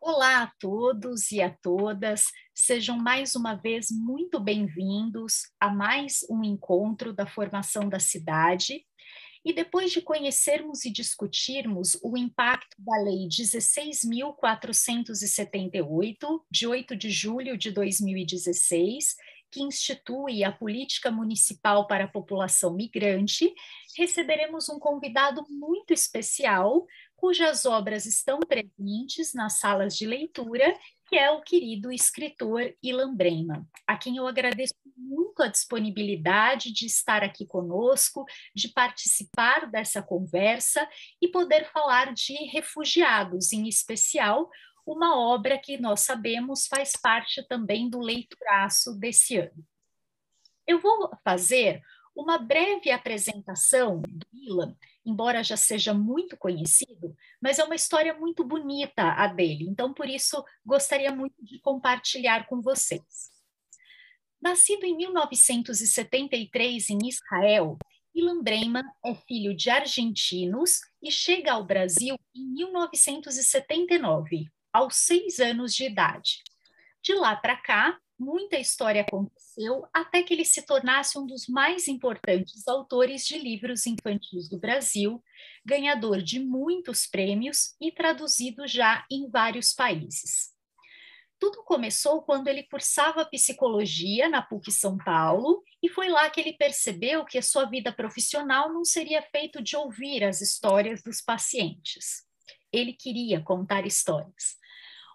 Olá a todos e a todas, sejam mais uma vez muito bem-vindos a mais um encontro da formação da cidade. E depois de conhecermos e discutirmos o impacto da Lei 16.478, de 8 de julho de 2016, que institui a Política Municipal para a População Migrante, receberemos um convidado muito especial, cujas obras estão presentes nas salas de leitura, que é o querido escritor Ilan Brenman, a quem eu agradeço muito a disponibilidade de estar aqui conosco, de participar dessa conversa e poder falar de Refugiados, em especial, uma obra que nós sabemos faz parte também do leituraço desse ano. Eu vou fazer uma breve apresentação do Ilan, embora já seja muito conhecido, mas é uma história muito bonita a dele, então por isso gostaria muito de compartilhar com vocês. Nascido em 1973 em Israel, Ilan Brenman é filho de argentinos e chega ao Brasil em 1979, aos 6 anos de idade. De lá para cá, muita história aconteceu até que ele se tornasse um dos mais importantes autores de livros infantis do Brasil, ganhador de muitos prêmios e traduzido já em vários países. Tudo começou quando ele cursava psicologia na PUC São Paulo e foi lá que ele percebeu que a sua vida profissional não seria feita de ouvir as histórias dos pacientes. Ele queria contar histórias.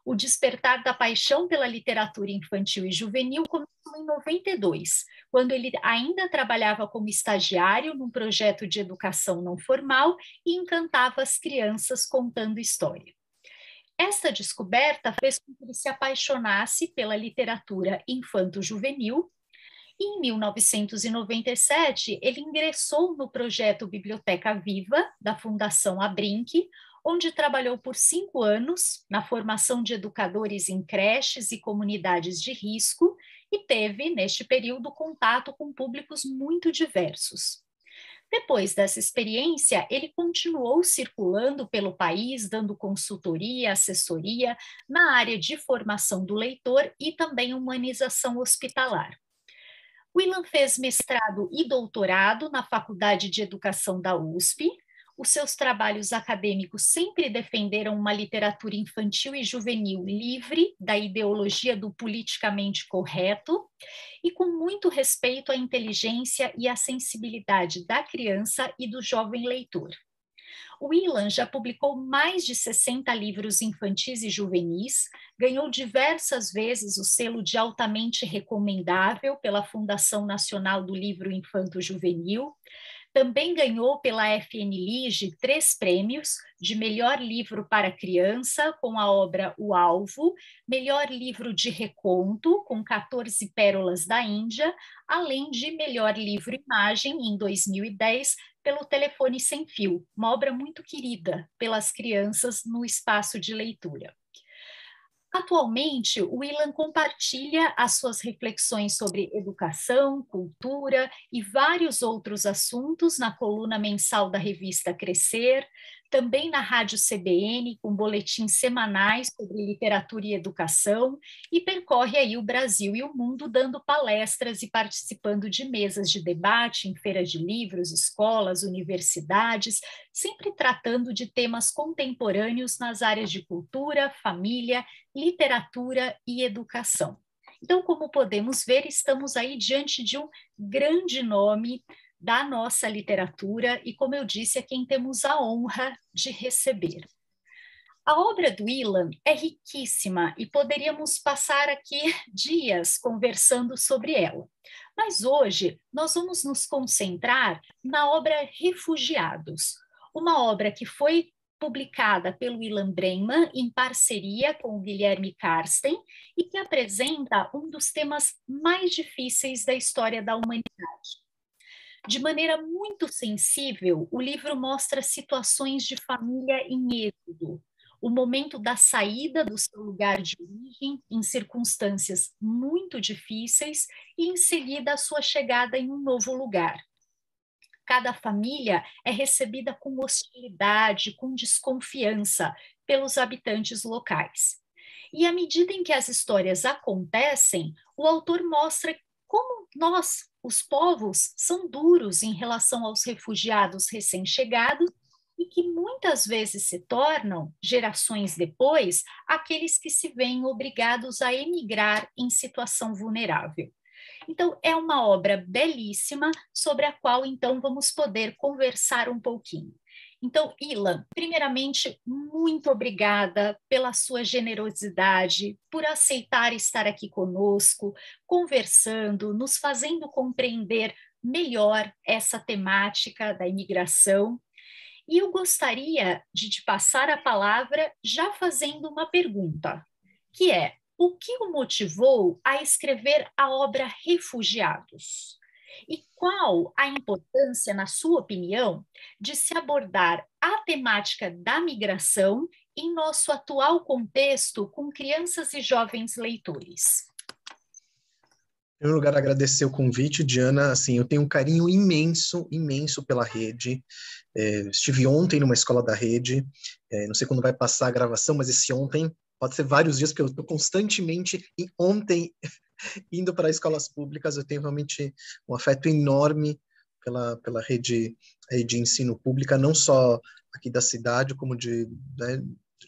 O despertar da paixão pela literatura infantil e juvenil começou em 92, quando ele ainda trabalhava como estagiário num projeto de educação não formal e encantava as crianças contando história. Esta descoberta fez com que ele se apaixonasse pela literatura infanto-juvenil e, em 1997, ele ingressou no projeto Biblioteca Viva, da Fundação Abrinq, onde trabalhou por 5 anos na formação de educadores em creches e comunidades de risco e teve, neste período, contato com públicos muito diversos. Depois dessa experiência, ele continuou circulando pelo país, dando consultoria, assessoria na área de formação do leitor e também humanização hospitalar. O Ilan fez mestrado e doutorado na Faculdade de Educação da USP. Os seus trabalhos acadêmicos sempre defenderam uma literatura infantil e juvenil livre da ideologia do politicamente correto e com muito respeito à inteligência e à sensibilidade da criança e do jovem leitor. O Ilan já publicou mais de 60 livros infantis e juvenis, ganhou diversas vezes o selo de altamente recomendável pela Fundação Nacional do Livro Infanto-Juvenil, também ganhou pela FNLIGE 3 prêmios de melhor livro para criança, com a obra O Alvo, melhor livro de reconto, com 14 pérolas da Índia, além de melhor livro-imagem, em 2010, pelo Telefone Sem Fio, uma obra muito querida pelas crianças no espaço de leitura. Atualmente, o Ilan compartilha as suas reflexões sobre educação, cultura e vários outros assuntos na coluna mensal da revista Crescer, também na Rádio CBN, com boletins semanais sobre literatura e educação, e percorre aí o Brasil e o mundo dando palestras e participando de mesas de debate em feiras de livros, escolas, universidades, sempre tratando de temas contemporâneos nas áreas de cultura, família, literatura e educação. Então, como podemos ver, estamos aí diante de um grande nome da nossa literatura e, como eu disse, é quem temos a honra de receber. A obra do Ilan é riquíssima e poderíamos passar aqui dias conversando sobre ela. Mas hoje nós vamos nos concentrar na obra Refugiados, uma obra que foi publicada pelo Ilan Brenman em parceria com o Guilherme Karsten e que apresenta um dos temas mais difíceis da história da humanidade. De maneira muito sensível, o livro mostra situações de família em êxodo, o momento da saída do seu lugar de origem em circunstâncias muito difíceis e, em seguida, a sua chegada em um novo lugar. Cada família é recebida com hostilidade, com desconfiança pelos habitantes locais. E à medida em que as histórias acontecem, o autor mostra como nós, os povos, são duros em relação aos refugiados recém-chegados e que muitas vezes se tornam, gerações depois, aqueles que se veem obrigados a emigrar em situação vulnerável. Então, é uma obra belíssima sobre a qual, então, vamos poder conversar um pouquinho. Então, Ilan, primeiramente, muito obrigada pela sua generosidade, por aceitar estar aqui conosco, conversando, nos fazendo compreender melhor essa temática da imigração. E eu gostaria de te passar a palavra já fazendo uma pergunta, que é: o que o motivou a escrever a obra Refugiados? E qual a importância, na sua opinião, de se abordar a temática da migração em nosso atual contexto com crianças e jovens leitores? Em primeiro lugar, agradecer o convite, Diana. Assim, eu tenho um carinho imenso, imenso pela rede. Estive ontem numa escola da rede. Não sei quando vai passar a gravação, mas esse ontem pode ser vários dias, porque eu estou constantemente ontem indo para escolas públicas. Eu tenho realmente um afeto enorme pela rede de ensino pública, não só aqui da cidade, como né,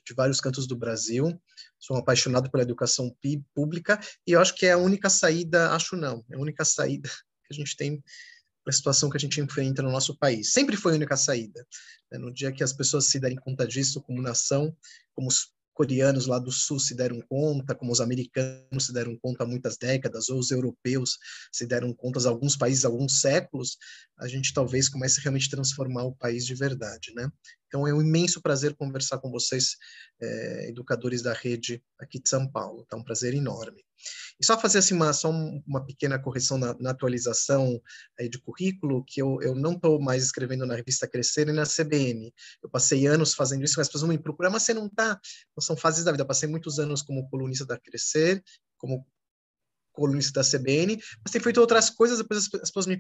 de vários cantos do Brasil. Sou um apaixonado pela educação pública e eu acho que é a única saída, acho não, é a única saída que a gente tem para a situação que a gente enfrenta no nosso país. Sempre foi a única saída. No dia que as pessoas se derem conta disso como nação, como os coreanos lá do sul se deram conta, como os americanos se deram conta há muitas décadas, ou os europeus se deram conta há alguns países, há alguns séculos, a gente talvez comece realmente a transformar o país de verdade, né? Então é um imenso prazer conversar com vocês, educadores da rede aqui de São Paulo. Tá um prazer enorme. E só fazer assim, só uma pequena correção na atualização aí de currículo, que eu não estou mais escrevendo na revista Crescer e na CBN. Eu passei anos fazendo isso, as pessoas vão me procurar, mas você não está, não são fases da vida. Eu passei muitos anos como colunista da Crescer, como colunista da CBN, mas tem feito outras coisas, depois as pessoas me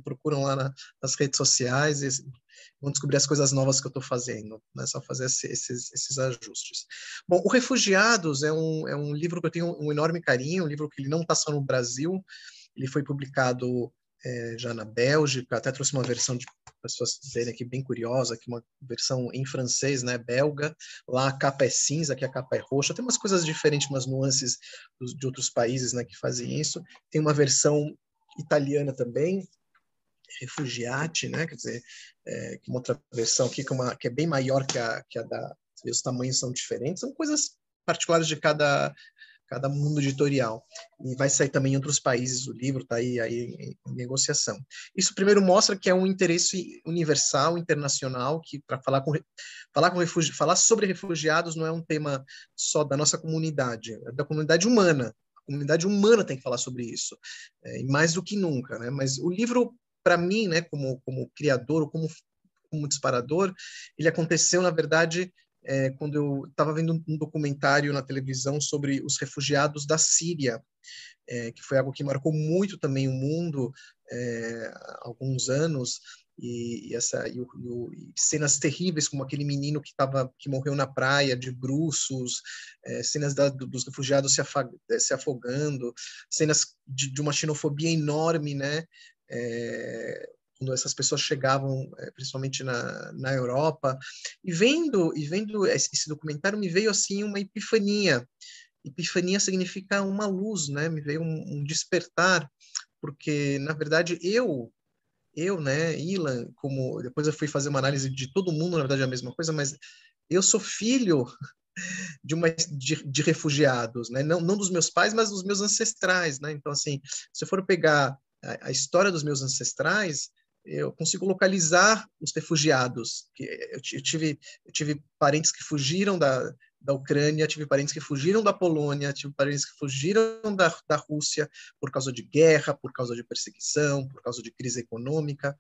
procuram lá nas redes sociais e vão descobrir as coisas novas que eu estou fazendo, né? Só fazer esses ajustes. Bom, o Refugiados é um livro que eu tenho um enorme carinho, um livro que ele não está só no Brasil, ele foi publicado já na Bélgica, até trouxe uma versão de pessoas verem aqui bem curiosa, aqui uma versão em francês, né, belga, lá a capa é cinza, aqui a capa é roxa, tem umas coisas diferentes, umas nuances de outros países, né, que fazem isso, tem uma versão italiana também, Refugiati, né, quer dizer, uma outra versão aqui que é bem maior que a da, os tamanhos são diferentes, são coisas particulares de cada mundo editorial. E vai sair também em outros países o livro, está aí em negociação. Isso primeiro mostra que é um interesse universal, internacional, que para falar sobre refugiados não é um tema só da nossa comunidade, é da comunidade humana. A comunidade humana tem que falar sobre isso, e mais do que nunca, né? Mas o livro, para mim, né, como criador, ou como disparador, ele aconteceu, na verdade, quando eu estava vendo um documentário na televisão sobre os refugiados da Síria, que foi algo que marcou muito também o mundo há alguns anos, e cenas terríveis, como aquele menino que morreu na praia de bruços, cenas dos refugiados se afogando, cenas de uma xenofobia enorme, né? Quando essas pessoas chegavam, principalmente na Europa, e vendo esse documentário me veio assim uma epifania. Epifania significa uma luz, né? Me veio um despertar, porque na verdade né, Ilan, como depois eu fui fazer uma análise de todo mundo, na verdade é a mesma coisa, mas eu sou filho de refugiados, né? Não dos meus pais, mas dos meus ancestrais, né? Então, assim, se eu for pegar a história dos meus ancestrais, eu consigo localizar os refugiados. Eu tive parentes que fugiram da Ucrânia, tive parentes que fugiram da Polônia, tive parentes que fugiram da Rússia por causa de guerra, por causa de perseguição, por causa de crise econômica.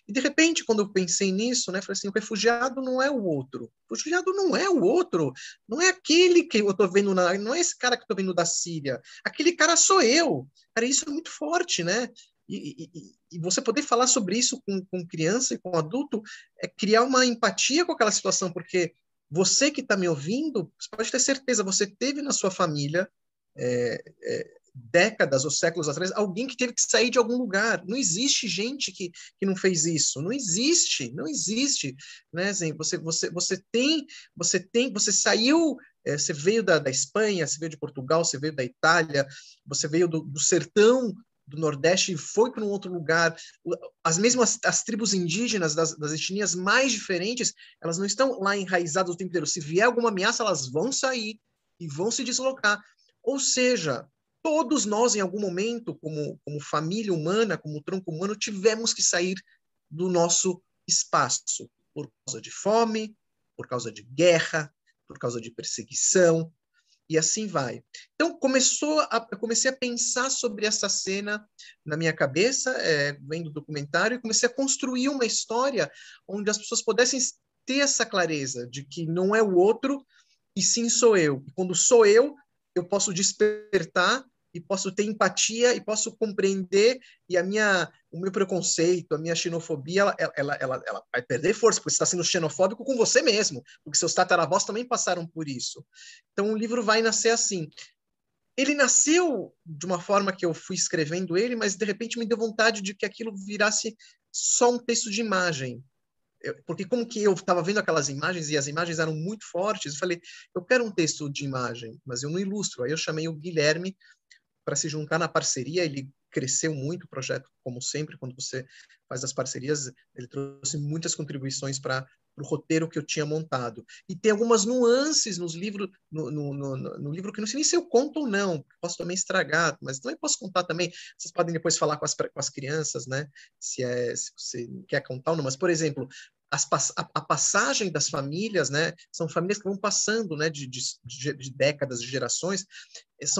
E, de repente, quando eu pensei nisso, né, falei assim, o refugiado não é o outro. O refugiado não é o outro. Não é aquele que eu estou vendo, não é esse cara que eu estou vendo da Síria. Aquele cara sou eu. Cara, isso é muito forte, né? E você poder falar sobre isso com criança e com adulto é criar uma empatia com aquela situação, porque Você que está me ouvindo, você pode ter certeza, você teve na sua família décadas ou séculos atrás, alguém que teve que sair de algum lugar. Não existe gente que não fez isso. Não existe, não existe. Né, Zen? Você saiu, você veio da Espanha, você veio de Portugal, você veio da Itália, você veio do sertão do Nordeste e foi para um outro lugar. As tribos indígenas das etnias mais diferentes, elas não estão lá enraizadas o tempo inteiro. Se vier alguma ameaça, elas vão sair e vão se deslocar. Ou seja, todos nós, em algum momento, como família humana, como tronco humano, tivemos que sair do nosso espaço por causa de fome, por causa de guerra, por causa de perseguição, e assim vai. Então, eu comecei a pensar sobre essa cena na minha cabeça, vendo o documentário, e comecei a construir uma história onde as pessoas pudessem ter essa clareza de que não é o outro, e sim sou eu. E quando sou eu posso despertar e posso ter empatia e posso compreender, e o meu preconceito, a minha xenofobia, ela vai perder força, porque você está sendo xenofóbico com você mesmo, porque seus tataravós também passaram por isso. Então o livro vai nascer assim. Ele nasceu de uma forma que eu fui escrevendo ele, mas de repente me deu vontade de que aquilo virasse só um texto de imagem. Porque como que eu estava vendo aquelas imagens e as imagens eram muito fortes, eu falei, eu quero um texto de imagem, mas eu não ilustro. Aí eu chamei o Guilherme para se juntar na parceria. Ele cresceu muito o projeto, como sempre, quando você faz as parcerias, ele trouxe muitas contribuições para o roteiro que eu tinha montado. E tem algumas nuances nos livros, no livro que não sei nem se eu conto ou não, posso também estragar, mas também posso contar também. Vocês podem depois falar com as crianças, né? Se você quer contar ou não. Mas, por exemplo, a passagem das famílias, né? São famílias que vão passando, né? De décadas, de gerações.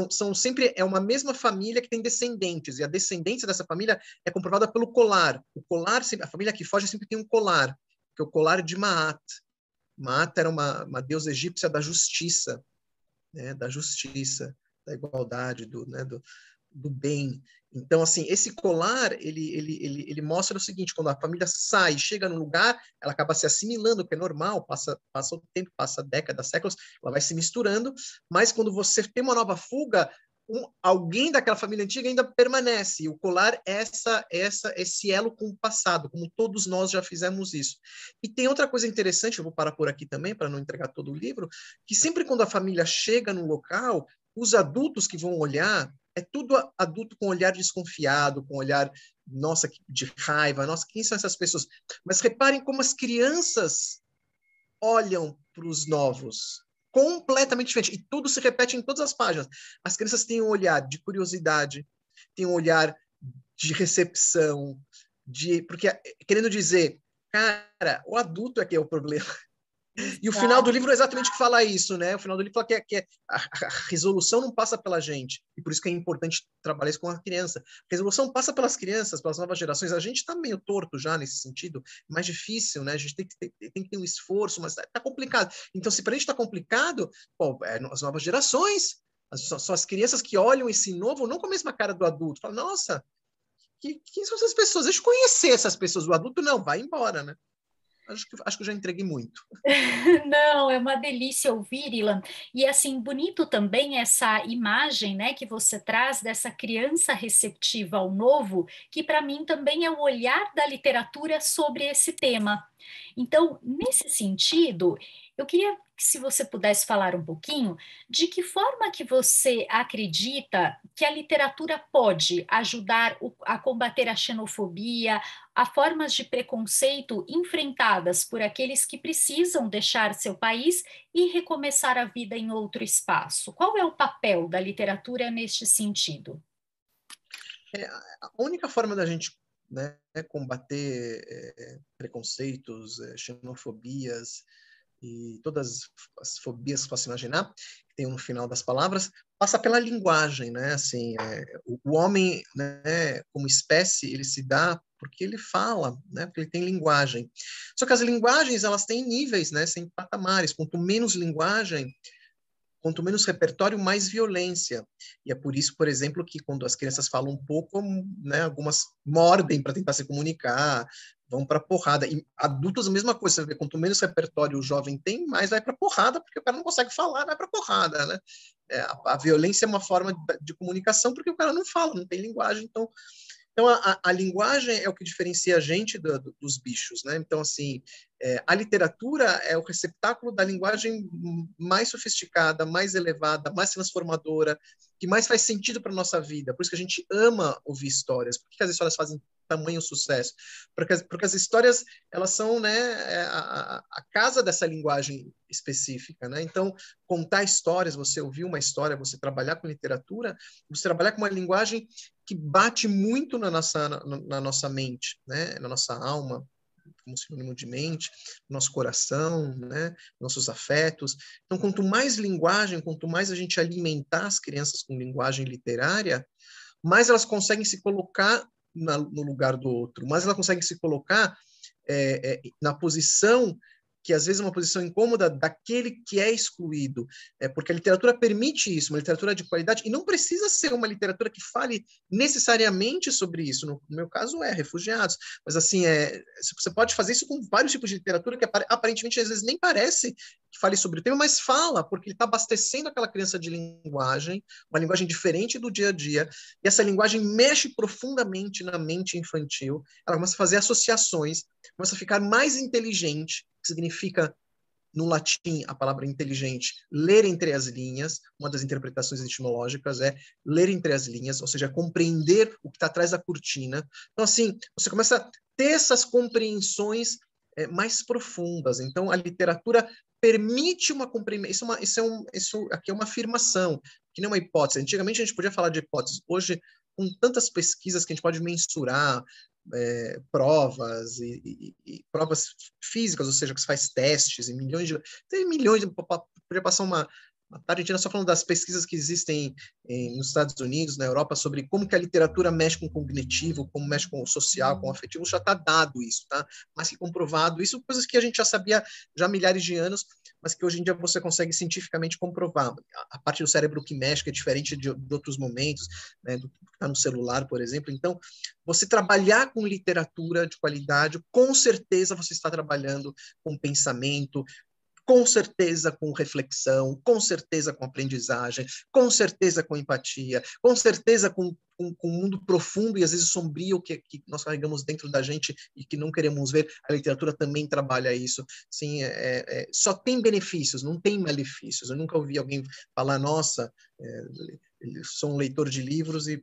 São sempre uma mesma família que tem descendentes, e a descendência dessa família é comprovada pelo colar. O colar, a família que foge sempre tem um colar, que é o colar de Maat. Maat era uma deusa egípcia da justiça, né? Da justiça, da igualdade, do bem. Então, assim, esse colar, ele mostra o seguinte: quando a família sai, chega num lugar, ela acaba se assimilando, que é normal, passa o tempo, passa décadas, séculos, ela vai se misturando, mas quando você tem uma nova fuga, alguém daquela família antiga ainda permanece. E o colar é esse elo com o passado, como todos nós já fizemos isso. E tem outra coisa interessante, eu vou parar por aqui também, para não entregar todo o livro, que sempre quando a família chega no local, os adultos que vão olhar, é tudo adulto com olhar desconfiado, com olhar, nossa, de raiva, nossa, quem são essas pessoas? Mas reparem como as crianças olham para os novos, completamente diferente, e tudo se repete em todas as páginas. As crianças têm um olhar de curiosidade, têm um olhar de recepção, porque querendo dizer, cara, o adulto é que é o problema. E o final do livro é exatamente o que fala isso, né? O final do livro fala que a resolução não passa pela gente. E por isso que é importante trabalhar isso com a criança. A resolução passa pelas crianças, pelas novas gerações. A gente está meio torto já nesse sentido, mais difícil, né? A gente tem que ter um esforço, mas está complicado. Então, se para a gente está complicado, pô, as novas gerações, são as crianças que olham esse novo, não com a mesma cara do adulto. Falam, nossa, quem são essas pessoas? Deixa eu conhecer essas pessoas. O adulto não, vai embora, né? Acho que eu já entreguei muito. Não, é uma delícia ouvir, Ilan. E assim, bonito também essa imagem, né, que você traz dessa criança receptiva ao novo, que para mim também é o olhar da literatura sobre esse tema. Então, nesse sentido, eu queria que se você pudesse falar um pouquinho de que forma que você acredita que a literatura pode ajudar a combater a xenofobia, a formas de preconceito enfrentadas por aqueles que precisam deixar seu país e recomeçar a vida em outro espaço. Qual é o papel da literatura neste sentido? A única forma da gente, né, combater preconceitos, xenofobias e todas as fobias que possa imaginar, que tem no final das palavras, passa pela linguagem, né? Assim, o homem, né, como espécie, ele se dá porque ele fala, né? Porque ele tem linguagem. Só que as linguagens, elas têm níveis, né? Têm patamares. Quanto menos linguagem, quanto menos repertório, mais violência. E é por isso, por exemplo, que quando as crianças falam um pouco, né, algumas mordem para tentar se comunicar, vão para porrada. E adultos, a mesma coisa. Você vê, quanto menos repertório o jovem tem, mais vai para porrada, porque o cara não consegue falar, vai para porrada, né? A violência é uma forma de comunicação, porque o cara não fala, não tem linguagem. Então a linguagem é o que diferencia a gente dos bichos, né? Então, assim, a literatura é o receptáculo da linguagem mais sofisticada, mais elevada, mais transformadora, que mais faz sentido para a nossa vida. Por isso que a gente ama ouvir histórias. Por que as histórias fazem tamanho sucesso? Porque as histórias, elas são, né, a casa dessa linguagem específica, né? Então, contar histórias, você ouvir uma história, você trabalhar com literatura, você trabalhar com uma linguagem que bate muito na nossa mente, né? Na nossa alma, como sinônimo de mente, nosso coração, né? Nossos afetos. Então, quanto mais linguagem, quanto mais a gente alimentar as crianças com linguagem literária, mais elas conseguem se colocar no lugar do outro, mais elas conseguem se colocar na posição que às vezes é uma posição incômoda daquele que é excluído, porque a literatura permite isso, uma literatura de qualidade, e não precisa ser uma literatura que fale necessariamente sobre isso, no meu caso refugiados, mas assim, você pode fazer isso com vários tipos de literatura que aparentemente às vezes nem parece que fale sobre o tema, mas fala, porque ele está abastecendo aquela criança de linguagem, uma linguagem diferente do dia a dia, e essa linguagem mexe profundamente na mente infantil, ela começa a fazer associações, começa a ficar mais inteligente, que significa, no latim, a palavra inteligente, ler entre as linhas. Uma das interpretações etimológicas é ler entre as linhas, ou seja, compreender o que está atrás da cortina. Então, assim, você começa a ter essas compreensões mais profundas. Então, a literatura permite uma compreensão. Isso aqui é uma afirmação, que não é uma hipótese. Antigamente, a gente podia falar de hipóteses. Hoje, com tantas pesquisas que a gente pode mensurar, provas e provas físicas, ou seja, que se faz testes e tem milhões podia passar uma tarde inteira só falando das pesquisas que existem nos Estados Unidos, na Europa, sobre como que a literatura mexe com o cognitivo, como mexe com o social, com o afetivo, já está dado isso, tá? Mais que comprovado, isso coisas que a gente já sabia já há milhares de anos, mas que hoje em dia você consegue cientificamente comprovar. A parte do cérebro que mexe, que é diferente de outros momentos, né, do que está no celular, por exemplo. Então, você trabalhar com literatura de qualidade, com certeza você está trabalhando com pensamento, com certeza com reflexão, com certeza com aprendizagem, com certeza com empatia, com certeza com um mundo profundo e às vezes sombrio que nós carregamos dentro da gente e que não queremos ver. A literatura também trabalha isso. Sim, só tem benefícios, não tem malefícios. Eu nunca ouvi alguém falar, nossa, sou um leitor de livros e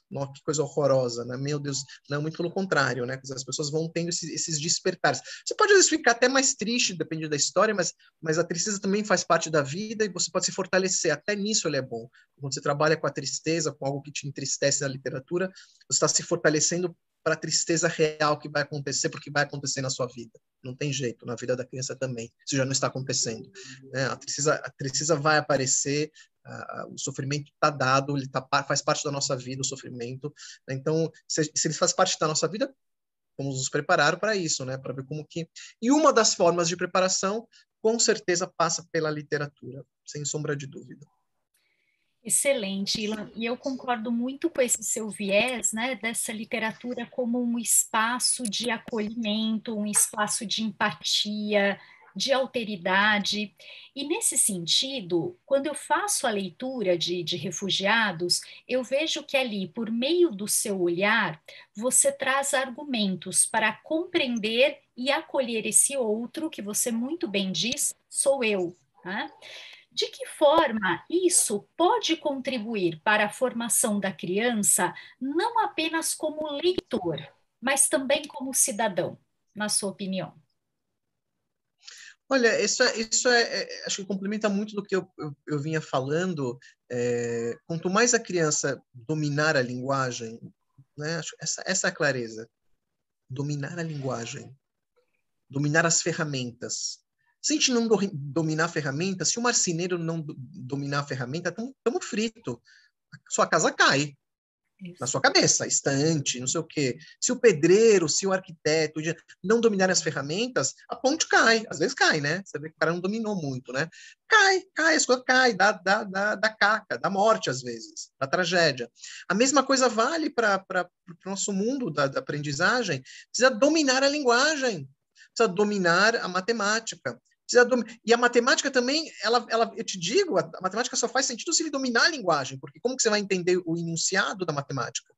nossa, que coisa horrorosa, né? Meu Deus, não, muito pelo contrário, né? As pessoas vão tendo esses despertares. Você pode às vezes ficar até mais triste, depende da história, mas a tristeza também faz parte da vida e você pode se fortalecer. Até nisso ele é bom. Quando você trabalha com a tristeza, com algo que te entristece na literatura, você está se fortalecendo para a tristeza real que vai acontecer, porque vai acontecer na sua vida. Não tem jeito, na vida da criança também. Isso já não está acontecendo. Né? A tristeza vai aparecer, o sofrimento está dado, ele faz parte da nossa vida, o sofrimento. Né? Então, se ele faz parte da nossa vida, vamos nos preparar para isso, né? Para ver como que... E uma das formas de preparação, com certeza, passa pela literatura, sem sombra de dúvida. Excelente, Ilan. E eu concordo muito com esse seu viés, né, dessa literatura como um espaço de acolhimento, um espaço de empatia, de alteridade. E nesse sentido, quando eu faço a leitura de Refugiados, eu vejo que ali, por meio do seu olhar, você traz argumentos para compreender e acolher esse outro, que você muito bem diz, sou eu, né? De que forma isso pode contribuir para a formação da criança, não apenas como leitor, mas também como cidadão, na sua opinião? Olha, acho que complementa muito do que eu vinha falando. Quanto mais a criança dominar a linguagem, né, essa é a clareza. Dominar a linguagem, dominar as ferramentas. Se a gente não dominar a ferramenta, se o marceneiro não dominar a ferramenta, estamos frito. Sua casa cai. Na sua cabeça, estante, não sei o quê. Se o pedreiro, se o arquiteto não dominarem as ferramentas, a ponte cai. Às vezes cai, né? Você vê que o cara não dominou muito, né? Cai, as coisas caem, dá caca, dá morte às vezes, dá tragédia. A mesma coisa vale para o nosso mundo da aprendizagem. Precisa dominar a linguagem, precisa dominar a matemática. E a matemática também, eu te digo, a matemática só faz sentido se ele dominar a linguagem, porque como que você vai entender o enunciado da matemática?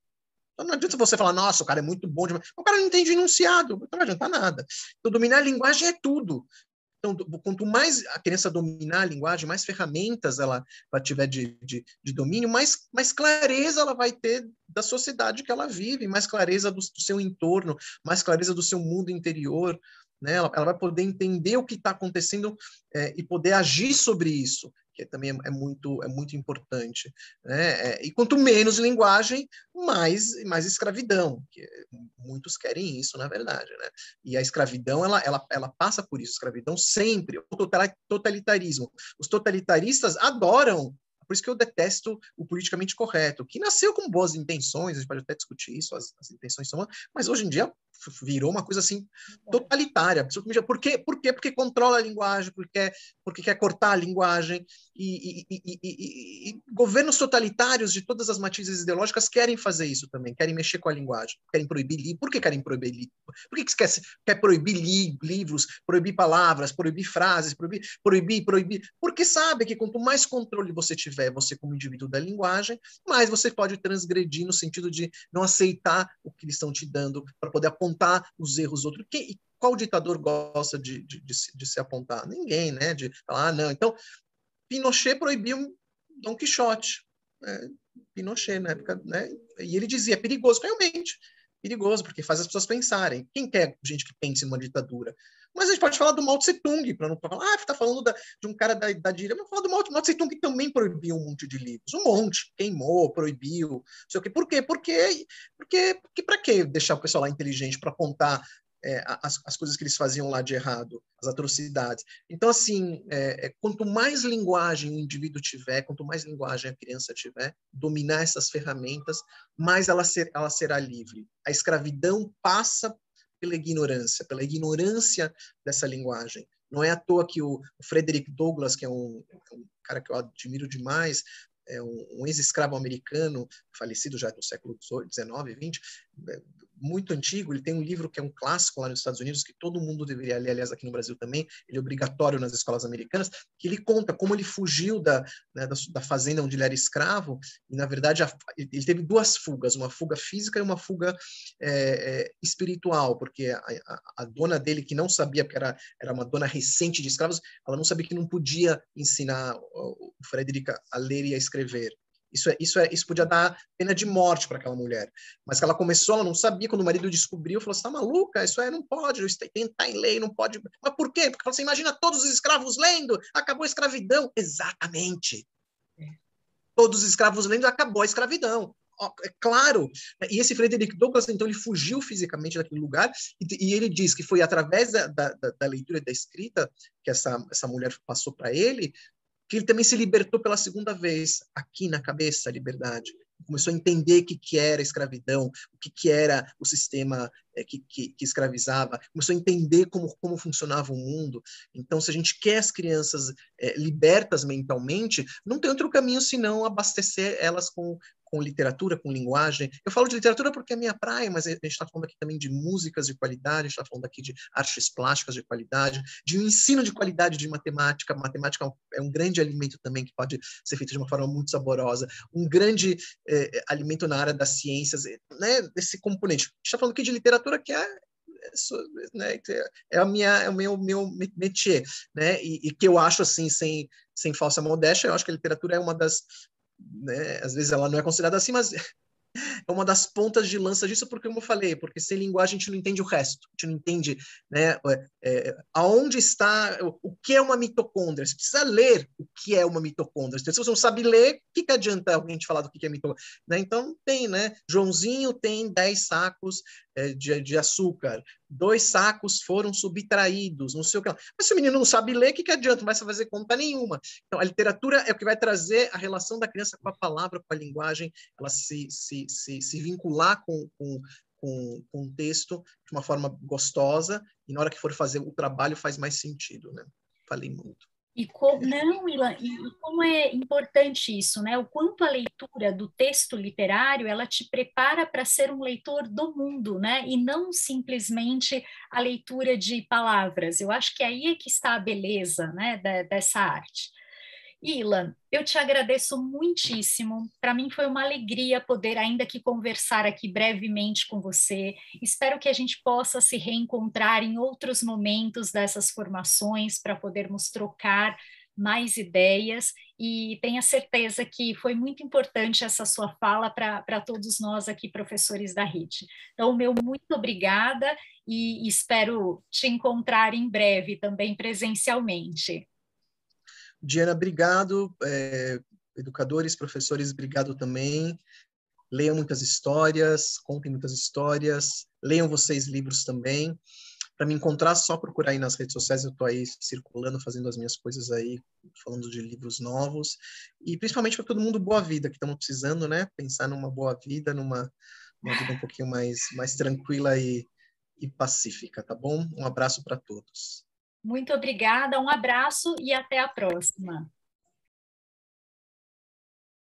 Então não adianta você falar, nossa, o cara é muito bom, o cara não entende o enunciado, então não adianta nada. Então dominar a linguagem é tudo. Então, quanto mais a criança dominar a linguagem, mais ferramentas ela tiver de domínio, mais clareza ela vai ter da sociedade que ela vive, mais clareza do seu entorno, mais clareza do seu mundo interior, né? Ela vai poder entender o que está acontecendo e poder agir sobre isso, que também é muito importante, né? E quanto menos linguagem, mais escravidão, que muitos querem isso, na verdade, né? E a escravidão, ela passa por isso, escravidão sempre, o totalitarismo. Os totalitaristas adoram, por isso que eu detesto o politicamente correto, que nasceu com boas intenções, a gente pode até discutir isso, as intenções são, mas hoje em dia virou uma coisa assim totalitária. Por quê? Porque controla a linguagem, porque quer cortar a linguagem. E governos totalitários de todas as matizes ideológicas querem fazer isso também, querem mexer com a linguagem, querem proibir livros. Por que querem proibir livros? Por que quer proibir livros, proibir palavras, proibir frases, proibir? Porque sabe que quanto mais controle você tiver, você como indivíduo da linguagem, mais você pode transgredir no sentido de não aceitar o que eles estão te dando para poder apontar os erros do outro. Qual ditador gosta de se apontar? Ninguém, né? De falar, não. Então, Pinochet proibiu Dom Quixote. Né? Pinochet, na época, né? E ele dizia, é perigoso, realmente. Perigoso, porque faz as pessoas pensarem. Quem quer gente que pense numa ditadura? Mas a gente pode falar do Mao Tse Tung, para não falar, está falando de um cara da direita, mas falar do Mao Tse Tung, que também proibiu um monte de livros. Um monte. Queimou, proibiu. Não sei o quê. Por quê? Porque para que deixar o pessoal lá inteligente para apontar as coisas que eles faziam lá de errado, as atrocidades. Então, assim, quanto mais linguagem o indivíduo tiver, quanto mais linguagem a criança tiver, dominar essas ferramentas, mais ela será livre. A escravidão passa pela ignorância dessa linguagem. Não é à toa que o Frederick Douglass, que é um cara que eu admiro demais, é um ex-escravo americano, falecido já no século XIX, XX, muito antigo. Ele tem um livro que é um clássico lá nos Estados Unidos, que todo mundo deveria ler, aliás, aqui no Brasil também, ele é obrigatório nas escolas americanas, que ele conta como ele fugiu da fazenda onde ele era escravo, e, na verdade, ele teve duas fugas, uma fuga física e uma fuga espiritual, porque a dona dele, que não sabia, porque era uma dona recente de escravos, ela não sabia que não podia ensinar o Frederick a ler e a escrever. Isso podia dar pena de morte para aquela mulher. Mas que ela começou, ela não sabia, quando o marido descobriu, falou: você está maluca? Isso não pode, está em lei, não pode. Mas por quê? Porque você imagina todos os escravos lendo, acabou a escravidão. Exatamente. Todos os escravos lendo, acabou a escravidão. É claro. E esse Frederick Douglass, então, ele fugiu fisicamente daquele lugar, e ele diz que foi através da leitura e da escrita que essa mulher passou para ele, que ele também se libertou pela segunda vez, aqui na cabeça, a liberdade. Começou a entender o que era a escravidão, o que era o sistema que escravizava, começou a entender como funcionava o mundo. Então, se a gente quer as crianças libertas mentalmente, não tem outro caminho senão abastecer elas com literatura, com linguagem. Eu falo de literatura porque é minha praia, mas a gente está falando aqui também de músicas de qualidade, a gente está falando aqui de artes plásticas de qualidade, de um ensino de qualidade de matemática. Matemática é um grande alimento também que pode ser feito de uma forma muito saborosa, um grande alimento na área das ciências, né, desse componente. A gente está falando aqui de literatura que né, é o meu métier, né, e que eu acho, assim, sem falsa modéstia, eu acho que a literatura é uma das, né, às vezes ela não é considerada assim, mas é uma das pontas de lança disso, porque, como eu falei, porque sem linguagem a gente não entende o resto, a gente não entende, né, aonde está, o que é uma mitocôndria. Você precisa ler o que é uma mitocôndria. Se você não sabe ler, o que adianta alguém te falar do que é mitocôndria? Né? Então, tem, né? Joãozinho tem 10 sacos de açúcar. 2 sacos foram subtraídos, não sei o que lá. Mas se o menino não sabe ler, o que adianta? Não vai fazer conta nenhuma. Então, a literatura é o que vai trazer a relação da criança com a palavra, com a linguagem, ela se vincular com o texto de uma forma gostosa, e na hora que for fazer o trabalho faz mais sentido, né? Falei muito. Não, Ilan, e como é importante isso, né? O quanto a leitura do texto literário, ela te prepara para ser um leitor do mundo, né? E não simplesmente a leitura de palavras. Eu acho que aí é que está a beleza, né, dessa arte. Ilan, eu te agradeço muitíssimo. Para mim foi uma alegria poder ainda que conversar aqui brevemente com você. Espero que a gente possa se reencontrar em outros momentos dessas formações para podermos trocar mais ideias e tenha certeza que foi muito importante essa sua fala para todos nós aqui, professores da rede. Então, meu muito obrigada e espero te encontrar em breve também presencialmente. Diana, obrigado. Educadores, professores, obrigado também. Leiam muitas histórias, contem muitas histórias, leiam vocês livros também. Para me encontrar, só procurar aí nas redes sociais, eu estou aí circulando, fazendo as minhas coisas aí, falando de livros novos. E principalmente para todo mundo, boa vida, que estamos precisando, né? Pensar numa boa vida, numa vida um pouquinho mais tranquila e pacífica, tá bom? Um abraço para todos. Muito obrigada, um abraço e até a próxima.